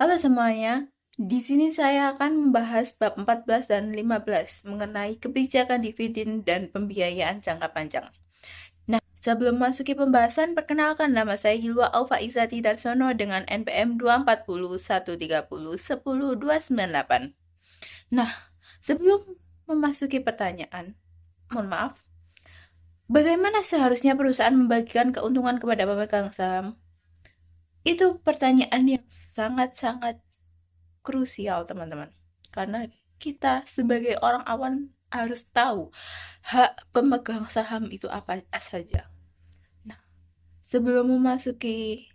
Halo semuanya, di sini saya akan membahas bab 14 dan 15 mengenai kebijakan dividen dan pembiayaan jangka panjang. Nah, sebelum masuki pembahasan, perkenalkan nama saya Hilwa Aufa Izati Darsono dengan NPM 240 130 10 298. Nah, sebelum memasuki pertanyaan, mohon maaf, bagaimana seharusnya perusahaan membagikan keuntungan kepada pemegang saham? Itu pertanyaan yang sangat-sangat krusial, teman-teman. Karena kita sebagai orang awam harus tahu hak pemegang saham itu apa saja. Nah, sebelum memasuki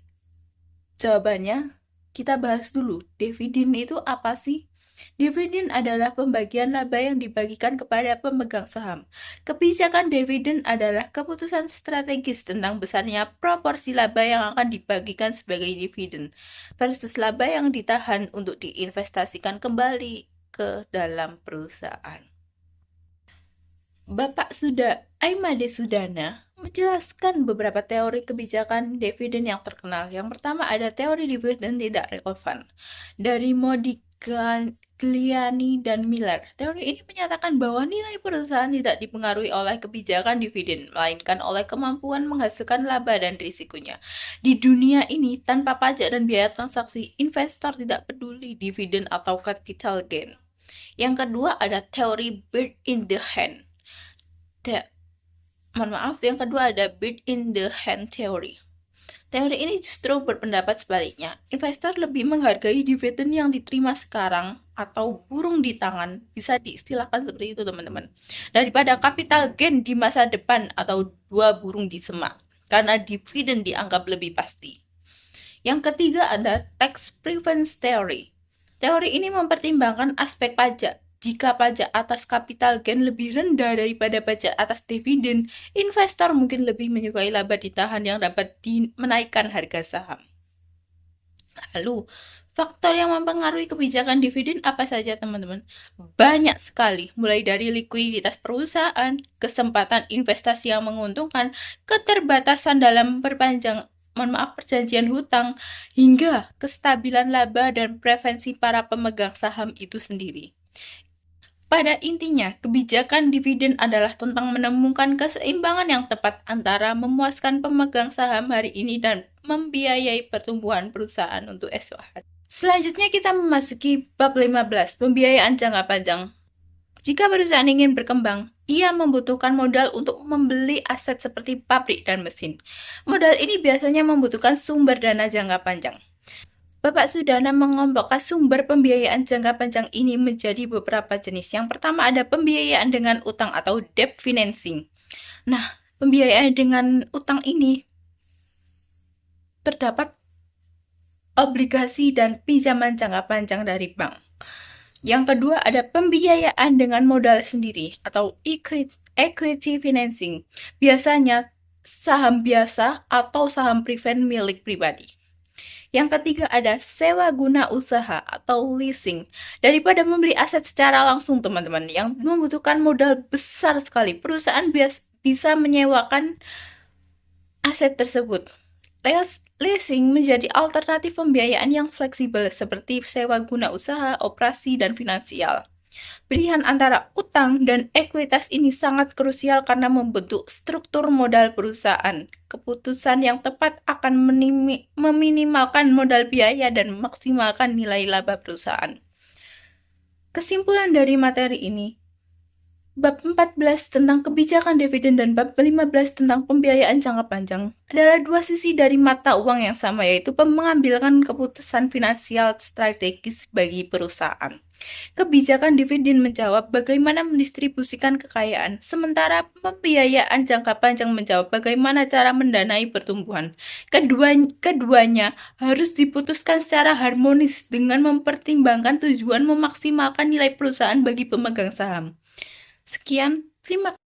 jawabannya, kita bahas dulu, dividen itu apa sih? Dividen adalah pembagian laba yang dibagikan kepada pemegang saham. Kebijakan dividen adalah keputusan strategis tentang besarnya proporsi laba yang akan dibagikan sebagai dividen versus laba yang ditahan untuk diinvestasikan kembali ke dalam perusahaan. Bapak Aimade Sudana menjelaskan beberapa teori kebijakan dividen yang terkenal. Yang pertama ada teori dividen tidak relevan dari Modigliani dan Miller. Teori ini menyatakan bahwa nilai perusahaan tidak dipengaruhi oleh kebijakan dividen, melainkan oleh kemampuan menghasilkan laba dan risikonya. Di dunia ini, tanpa pajak dan biaya transaksi, investor tidak peduli dividen atau capital gain. Yang kedua ada teori bird in the hand. Yang kedua ada bird in the hand theory. Teori ini justru berpendapat sebaliknya. Investor lebih menghargai dividen yang diterima sekarang atau burung di tangan, bisa diistilahkan seperti itu teman-teman, daripada capital gain di masa depan atau dua burung di semak, karena dividen dianggap lebih pasti. Yang ketiga ada tax preference theory. Teori ini mempertimbangkan aspek pajak. Jika pajak atas capital gain lebih rendah daripada pajak atas dividen, investor mungkin lebih menyukai laba ditahan yang dapat menaikkan harga saham. Lalu, faktor yang mempengaruhi kebijakan dividen apa saja, teman-teman? Banyak sekali, mulai dari likuiditas perusahaan, kesempatan investasi yang menguntungkan, keterbatasan dalam perjanjian hutang, hingga kestabilan laba dan preferensi para pemegang saham itu sendiri. Pada intinya, kebijakan dividen adalah tentang menemukan keseimbangan yang tepat antara memuaskan pemegang saham hari ini dan membiayai pertumbuhan perusahaan untuk esok hari. Selanjutnya kita memasuki bab 15, pembiayaan jangka panjang. Jika perusahaan ingin berkembang, ia membutuhkan modal untuk membeli aset seperti pabrik dan mesin. Modal ini biasanya membutuhkan sumber dana jangka panjang. Bapak Sudana mengelompokkan sumber pembiayaan jangka panjang ini menjadi beberapa jenis. Yang pertama ada pembiayaan dengan utang atau debt financing. Nah, pembiayaan dengan utang ini terdapat obligasi dan pinjaman jangka panjang dari bank. Yang kedua ada pembiayaan dengan modal sendiri atau equity financing. Biasanya saham biasa atau saham preferred milik pribadi. Yang ketiga ada sewa guna usaha atau leasing. Daripada membeli aset secara langsung, teman-teman, yang membutuhkan modal besar sekali, perusahaan bisa menyewakan aset tersebut. Leasing menjadi alternatif pembiayaan yang fleksibel seperti sewa guna usaha, operasi, dan finansial. Pilihan antara utang dan ekuitas ini sangat krusial karena membentuk struktur modal perusahaan. Keputusan yang tepat akan meminimalkan modal biaya dan memaksimalkan nilai laba perusahaan. Kesimpulan dari materi ini, bab 14 tentang kebijakan dividen dan bab 15 tentang pembiayaan jangka panjang adalah dua sisi dari mata uang yang sama, yaitu mengambilkan keputusan finansial strategis bagi perusahaan. Kebijakan dividen menjawab bagaimana mendistribusikan kekayaan, sementara pembiayaan jangka panjang menjawab bagaimana cara mendanai pertumbuhan. Keduanya harus diputuskan secara harmonis dengan mempertimbangkan tujuan memaksimalkan nilai perusahaan bagi pemegang saham. Sekian, terima kasih.